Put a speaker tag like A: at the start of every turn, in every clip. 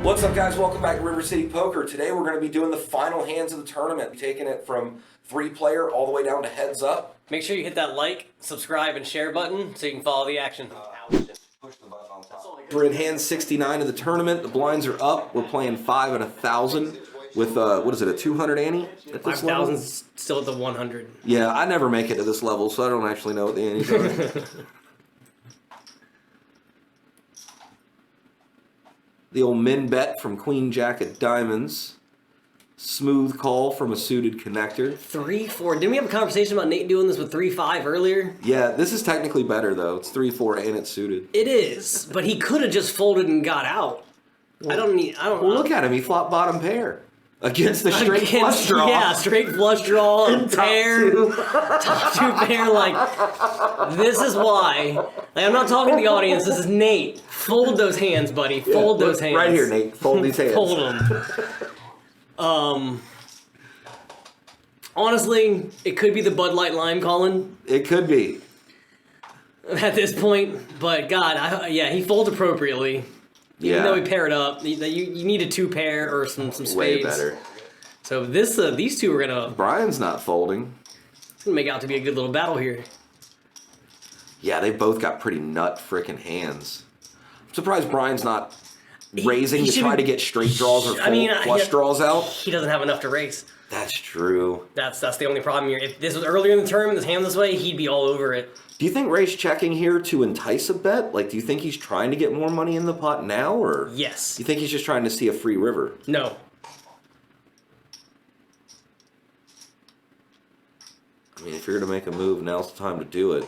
A: What's up, guys? Welcome back to River City Poker. Today we're going to be doing the final hands of the tournament, taking it from 3-player all the way down to heads up.
B: Make sure you hit that like, subscribe, and share button so you can follow the action.
A: We're in hand 69 of the tournament. The blinds are up. We're playing 5 at 1,000 with, what is it, a 200 ante at this level?
B: 5,000's still at the 100.
A: Yeah, I never make it to this level, so I don't actually know what the antes are. The old min bet from Queen Jack of Diamonds. Smooth call from a suited connector.
B: 3-4. Didn't we have a conversation about Nate doing this with 3-5 earlier?
A: Yeah, this is technically better though. It's 3-4 and it's suited.
B: It is, but he could have just folded and got out.
A: Well, look at him. He flopped bottom pair against the straight flush draw.
B: Yeah, straight flush draw, pair, top two pair. Like, this is why. Like, I'm not talking to the audience. This is Nate. Fold those hands, buddy. Fold those hands.
A: Right here, Nate. Fold these hands.
B: Fold them. Honestly, it could be the Bud Light Lime calling.
A: It could be.
B: At this point, but God, yeah, he folds appropriately. Even though he paired up, you need a 2-pair or some spades.
A: Way better.
B: So these two are gonna.
A: Brian's not folding.
B: It's gonna make out to be a good little battle here.
A: Yeah, they both got pretty nut frickin' hands. I'm surprised Brian's not raising to try to get straight draws or flush draws out.
B: He doesn't have enough to raise.
A: That's true.
B: That's the only problem here. If this was earlier in the tournament, this hand this way, he'd be all over it.
A: Do you think Ray's checking here to entice a bet? Like, do you think he's trying to get more money in the pot now, or?
B: Yes.
A: Do you think he's just trying to see a free river?
B: No.
A: I mean, if you're going to make a move, now's the time to do it.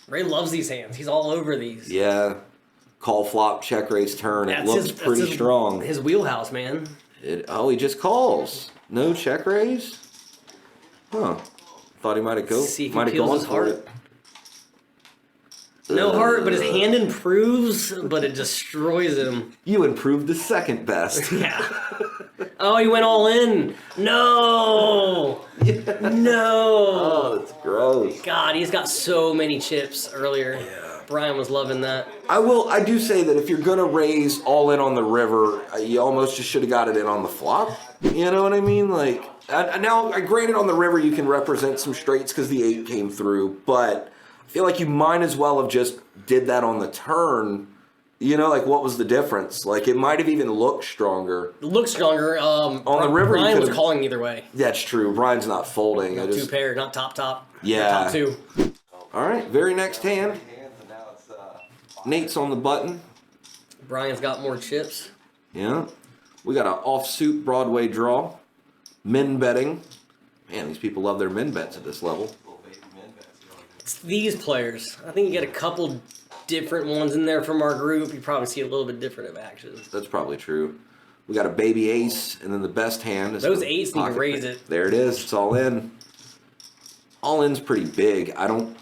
B: Ray loves these hands. He's all over these.
A: Yeah. Call flop, check raise turn. It looks pretty strong.
B: His wheelhouse, man.
A: He just calls. No check raise? Huh. Thought he might have gone for it.
B: No heart, but his hand improves, but it destroys him.
A: You improved the second best.
B: Yeah. Oh, he went all in. No.
A: Yeah.
B: No.
A: Oh, it's gross.
B: God, he's got so many chips earlier.
A: Yeah.
B: Brian was loving that.
A: I do say that if you're going to raise all in on the river, you almost just should have got it in on the flop. You know what I mean? Like, now, granted, on the river you can represent some straights because the 8 came through, but I feel like you might as well have just did that on the turn. You know, like, what was the difference? Like, it might have even looked stronger.
B: It looked stronger.
A: On the river,
B: Brian was calling either way.
A: That's true. Brian's not folding.
B: Not 2-pair, not top.
A: Yeah.
B: Top 2.
A: All right, very next hand. Nate's on the button.
B: Brian's got more chips.
A: Yeah. We got an offsuit Broadway draw. Min betting. Man, these people love their min bets at this level.
B: It's these players. I think you get a couple different ones in there from our group. You probably see a little bit different of action.
A: That's probably true. We got a baby ace, and then the best hand is
B: those 8s need to raise it.
A: There it is. It's all in. All in's pretty big. I don't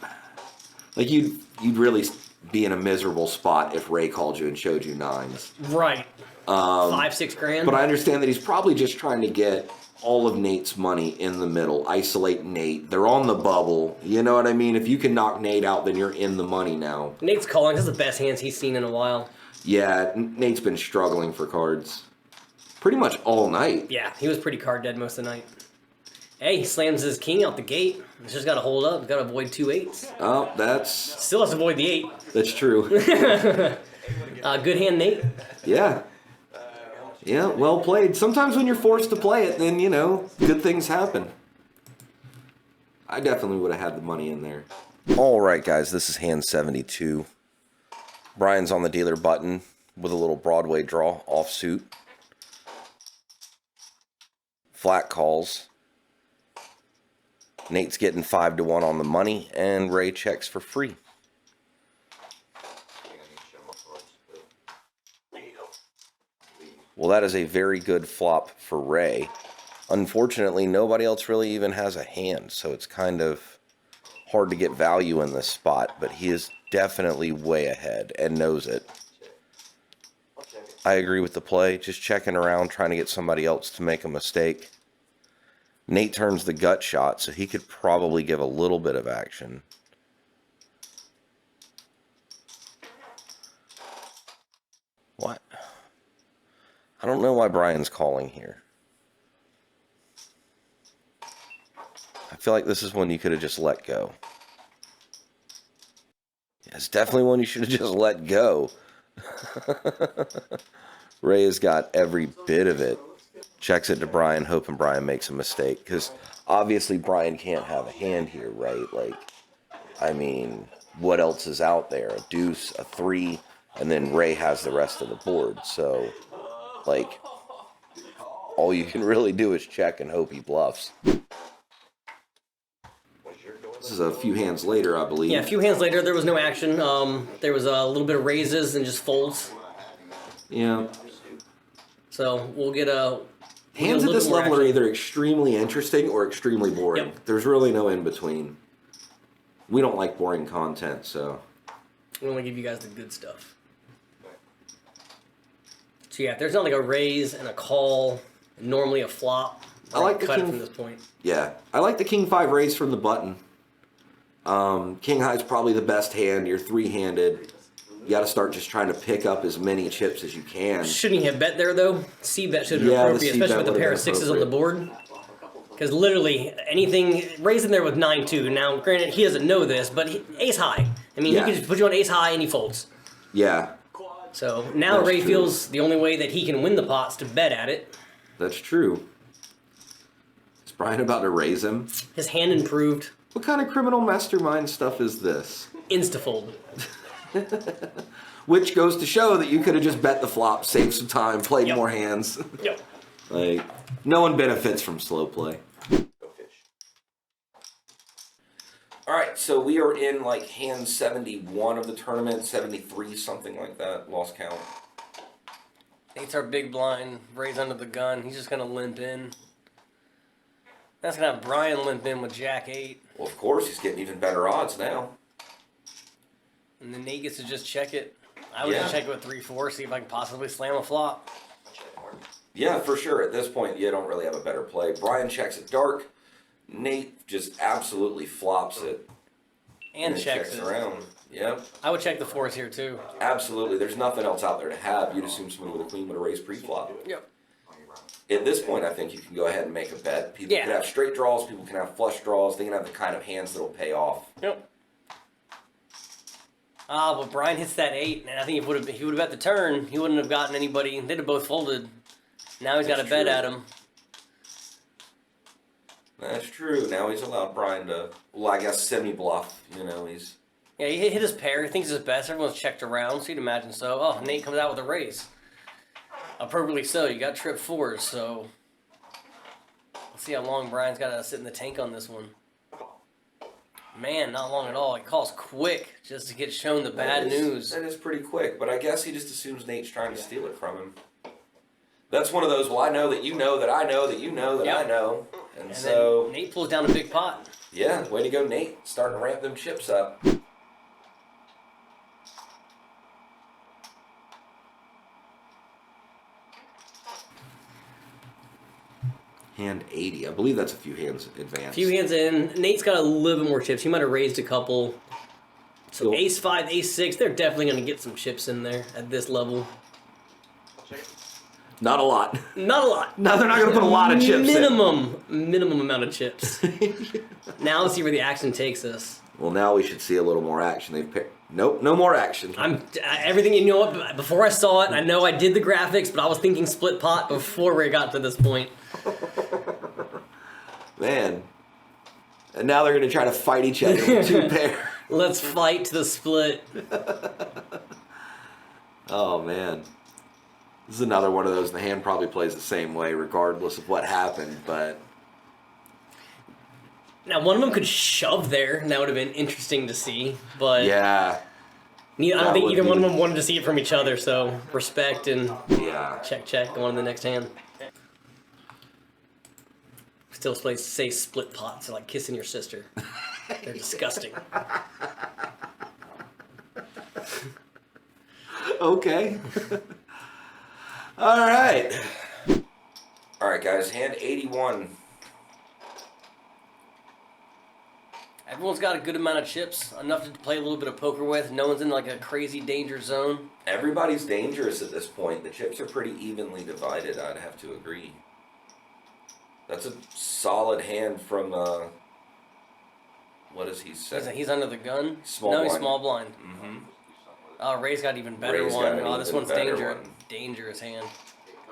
A: like you'd really be in a miserable spot if Ray called you and showed you 9s.
B: Right. 5-6 grand.
A: But I understand that he's probably just trying to get all of Nate's money in the middle, isolate Nate. They're on the bubble. You know what I mean? If you can knock Nate out, then you're in the money now.
B: Nate's calling. This is the best hands he's seen in a while.
A: Yeah, Nate's been struggling for cards pretty much all night.
B: Yeah, he was pretty card dead most of the night. Hey, he slams his king out the gate. He's just got to hold up. He's got to avoid 2 8s.
A: Oh, that's...
B: Still has to avoid the 8.
A: That's true.
B: Good hand, Nate.
A: Yeah. Yeah, well played. Sometimes when you're forced to play it, then, you know, good things happen. I definitely would have had the money in there. All right, guys, this is hand 72. Brian's on the dealer button with a little Broadway draw, offsuit. Flat calls. Nate's getting 5-1 on the money, and Ray checks for free. Well, that is a very good flop for Ray. Unfortunately, nobody else really even has a hand, so it's kind of hard to get value in this spot, but he is definitely way ahead and knows it. I agree with the play, just checking around, trying to get somebody else to make a mistake. Nate turns the gut shot, so he could probably give a little bit of action. What? I don't know why Brian's calling here. I feel like this is one you could have just let go. Yeah, it's definitely one you should have just let go. Ray has got every bit of it. Checks it to Brian, hoping Brian makes a mistake. Because obviously Brian can't have a hand here, right? Like, I mean, what else is out there? A deuce, a 3, and then Ray has the rest of the board. So, like, all you can really do is check and hope he bluffs. This is a few hands later, I believe.
B: Yeah, a few hands later, there was no action. There was a little bit of raises and just folds.
A: Yeah.
B: So we'll get a...
A: Hands at this level are either extremely interesting or extremely boring.
B: Yep.
A: There's really no in between. We don't like boring content, so...
B: We want to give you guys the good stuff. So yeah, if there's not like a raise and a call, normally a flop,
A: I like the
B: cut it
A: king
B: from this point.
A: Yeah, I like the king 5 raise from the button. King high's probably the best hand. You're 3-handed. You got to start just trying to pick up as many chips as you can.
B: Shouldn't he have bet there though? C bet should have been
A: Yeah, the
B: appropriate,
A: C
B: especially
A: bet
B: with the pair of
A: would've been
B: 6s on the board. Because literally anything raising there with 9-2. Now, granted, he doesn't know this, but ace high. I mean,
A: Yeah.
B: he could just put you on ace high and he folds.
A: Yeah,
B: So now
A: That's
B: Ray
A: true.
B: feels the only way that he can win the pots to bet at it.
A: that's true. Is Brian about to raise him?
B: His hand improved.
A: What kind of criminal mastermind stuff is this?
B: Insta-fold.
A: Which goes to show that you could have just bet the flop, saved some time, played
B: Yep.
A: more hands.
B: Yep.
A: Like, no one benefits from slow play. Alright, so we are in like hand 71 of the tournament, 73, something like that. Lost count.
B: Eight's our big blind. Ray's under the gun. He's just going to limp in. That's going to have Brian limp in with Jack 8.
A: Well, of course, he's getting even better odds now.
B: And then Nate gets to just check it. I would just check it with 3-4, see if I can possibly slam a flop.
A: Yeah, for sure. At this point, you don't really have a better play. Brian checks it dark. Nate just absolutely flops it.
B: And
A: it
B: checks it.
A: around. Yep.
B: I would check the 4s here too.
A: Absolutely. There's nothing else out there to have. You'd assume someone with a queen would have raised pre-flop.
B: Yep.
A: At this point, I think you can go ahead and make a bet. People can have straight draws. People can have flush draws. They can have the kind of hands that'll pay off.
B: Yep. But Brian hits that 8, and I think if he would have bet the turn, he wouldn't have gotten anybody. They'd have both folded. Now he's got a bet at him.
A: That's true. Now he's allowed Brian to, well, I guess semi-bluff. You know, he's...
B: Yeah, he hit his pair. He thinks it's his best. Everyone's checked around, so you'd imagine so. Oh, Nate comes out with a raise. Appropriately so. You got trip 4s, so... Let's see how long Brian's got to sit in the tank on this one. Man, not long at all. He calls quick just to get shown the bad news.
A: That is pretty quick, but I guess he just assumes Nate's trying to steal it from him. That's one of those, well, I know that you know that I know that you know that I know. And so...
B: then Nate pulls down a big pot.
A: Yeah, way to go, Nate. Starting to ramp them chips up. Hand 80. I believe that's a few hands advanced.
B: Few hands in. Nate's got a little bit more chips. He might have raised a couple. So ace 5, ace 6, they're definitely going to get some chips in there at this level.
A: Not a lot.
B: Not a lot.
A: No, they're not going to put a lot of chips
B: Minimum amount of chips. Now let's see where the action takes us.
A: Well, now we should see a little more action. They've picked... Nope, no more action.
B: Everything, you know what, before I saw it, I know I did the graphics, but I was thinking split pot before we got to this point.
A: Man. And now they're going to try to fight each other with 2 pair.
B: Let's fight to the split.
A: Oh, man. This is another one of those. The hand probably plays the same way regardless of what happened, but...
B: Now, one of them could shove there, and that would have been interesting to see, but...
A: Yeah.
B: I don't think either one of them wanted to see it from each other, so respect and check, go on to the next hand. Still say split pots, like kissing your sister. They're disgusting.
A: Okay. All right. All right, guys. Hand 81.
B: Everyone's got a good amount of chips, enough to play a little bit of poker with. No one's in like a crazy danger zone.
A: Everybody's dangerous at this point. The chips are pretty evenly divided, I'd have to agree. That's a solid hand from, what does he say?
B: He's under the gun?
A: Small
B: no,
A: blind.
B: he's small blind.
A: Mm-hmm.
B: Oh, Ray's got even better
A: Ray's
B: one.
A: got an
B: Oh, this
A: even
B: one's
A: better one.
B: dangerous hand.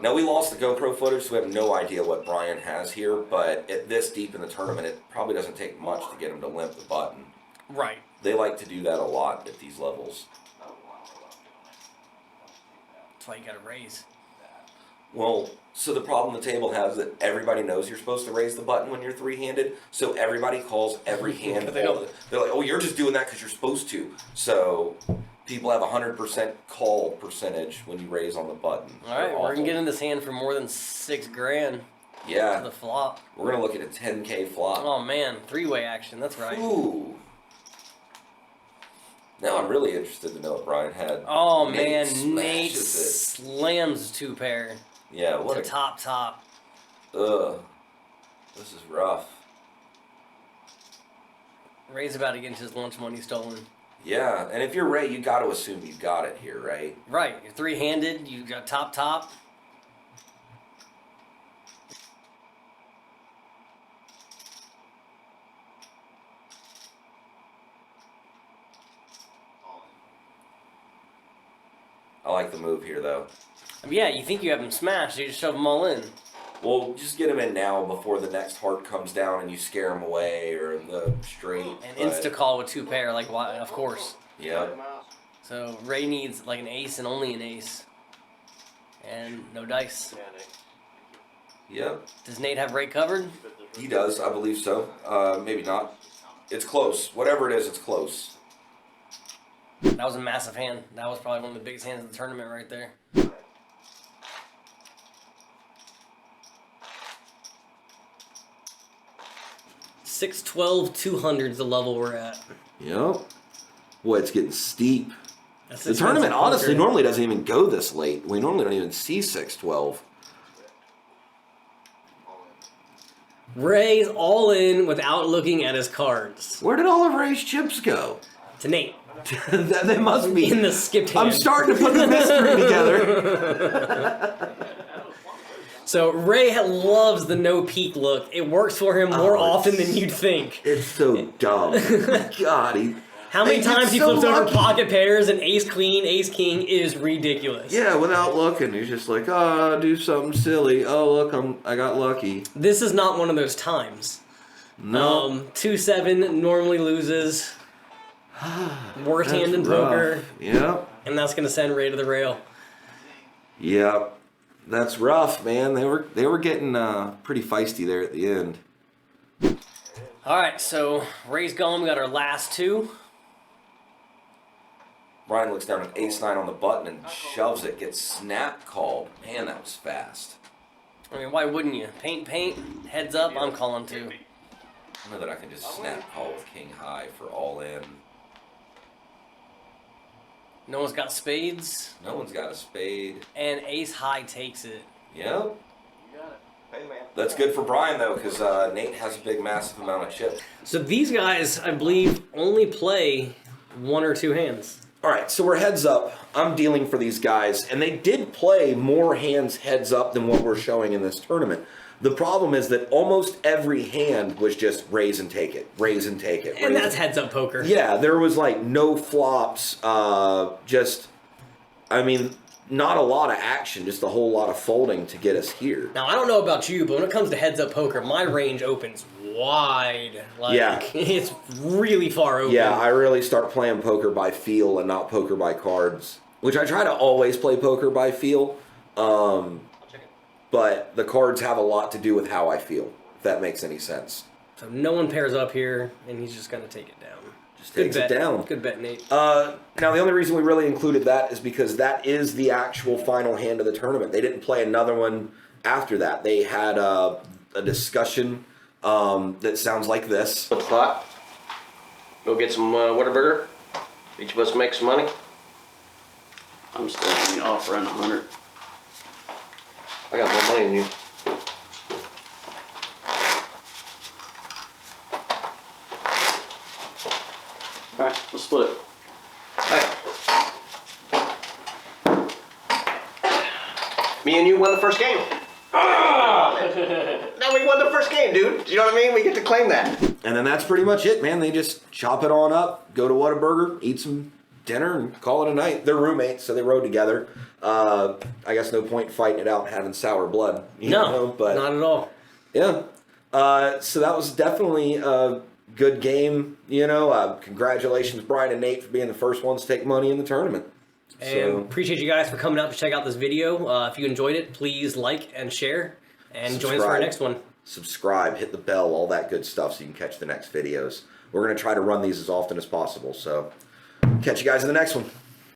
A: Now, we lost the GoPro footage, so we have no idea what Brian has here, but at this deep in the tournament, it probably doesn't take much to get him to limp the button.
B: Right.
A: They like to do that a lot at these levels.
B: That's why you gotta raise.
A: Well, so the problem the table has is that everybody knows you're supposed to raise the button when you're three-handed, so everybody calls every hand.
B: They don't.
A: They're like, oh, you're just doing that because you're supposed to. So people have 100% call percentage when you raise on the button.
B: All right, we're gonna get in this hand for more than $6 grand.
A: Yeah.
B: To the flop.
A: We're gonna look at a 10K flop.
B: Oh man, three-way action. That's right.
A: Ooh. Now I'm really interested to know what Brian had.
B: Oh
A: Nate
B: man, Nate
A: smashes it.
B: slams a two pair
A: Yeah, what
B: to
A: a
B: top.
A: ugh. This is rough.
B: Ray's about to get his lunch money stolen.
A: Yeah, and if you're Ray, you got to assume you got it here, right?
B: Right, you're three-handed. You got top.
A: I like the move here, though.
B: I mean, yeah, you think you have them smashed, you just shove them all in.
A: Well, just get him in now before the next heart comes down and you scare him away or the straight.
B: And
A: but-
B: insta-call with two pair, like, why? Of course.
A: Yep.
B: So Ray needs like an ace and only an ace. And no dice.
A: Yep.
B: Does Nate have Ray covered?
A: He does, I believe so. Maybe not. It's close. Whatever it is, it's close.
B: That was a massive hand. That was probably one of the biggest hands of the tournament right there. $612, 200 is the level we're at.
A: Yep. Boy, it's getting steep.
B: That's
A: The
B: expensive
A: tournament honestly
B: poker.
A: normally doesn't even go this late. We normally don't even see 6-12.
B: Ray's all in without looking at his cards.
A: Where did all of Ray's chips go?
B: To Nate.
A: They must be
B: In the skipped hand.
A: I'm starting to put the mystery together.
B: So Ray loves the no peek look. It works for him more often than you'd think.
A: It's so dumb. God,
B: How many
A: They get
B: times he
A: so
B: flips over
A: lucky.
B: pocket pairs and ace queen, ace king is ridiculous.
A: yeah, without looking, he's just like, oh, I'll do something silly. Oh, look, I got lucky.
B: This is not one of those times.
A: No,
B: 2-7 normally loses. Worst
A: that's
B: hand in
A: rough.
B: poker,
A: Yep,
B: and that's gonna send Ray to the rail.
A: yep. That's rough, man. They were getting pretty feisty there at the end.
B: All right, so Ray's gone. We got our last two.
A: Brian looks down at ace-9 on the button and shoves it. Gets snap called. Man, that was fast.
B: I mean, why wouldn't you? Paint, heads up. I'm calling too.
A: I know that I can just snap call with king high for all in.
B: No one's got spades,
A: No one's got a spade.
B: and ace high takes it.
A: Yep. That's good for Brian, though, because Nate has a big, massive amount of chips.
B: So these guys, I believe, only play one or two hands.
A: All right, so we're heads up. I'm dealing for these guys, and they did play more hands heads up than what we're showing in this tournament. The problem is that almost every hand was just raise and take it, raise and take it.
B: And that's heads up poker.
A: Yeah, there was like no flops, not a lot of action, just a whole lot of folding to get us here.
B: Now, I don't know about you, but when it comes to heads up poker, my range opens wide. Like,
A: Yeah.
B: it's really far open.
A: Yeah, I really start playing poker by feel and not poker by cards, which I try to always play poker by feel, but the cards have a lot to do with how I feel, if that makes any sense.
B: So no one pairs up here, and he's just going to take it down.
A: Just takes it down.
B: Good bet, Nate.
A: Now, the only reason we really included that is because that is the actual final hand of the tournament. They didn't play another one after that. They had a discussion that sounds like this.
C: What the pot? Go get some Whataburger. Each of us make some money. I'm still going to offer in 100. I got more money than you. All right, let's split it. All right. Me and you won the first game. Now we won the first game, dude. You know what I mean? We get to claim that.
A: And then that's pretty much it, man. They just chop it on up, go to Whataburger, eat some dinner, and call it a night. They're roommates, so they rode together. I guess no point fighting it out and having sour blood. You know, but
B: not at all.
A: yeah. So that was definitely a good game. You know, congratulations, Brian and Nate, for being the first ones to take money in the tournament.
B: And appreciate you guys for coming out to check out this video. If you enjoyed it, please like and share. And join us for our next one.
A: Subscribe, hit the bell, all that good stuff so you can catch the next videos. We're going to try to run these as often as possible. So catch you guys in the next one.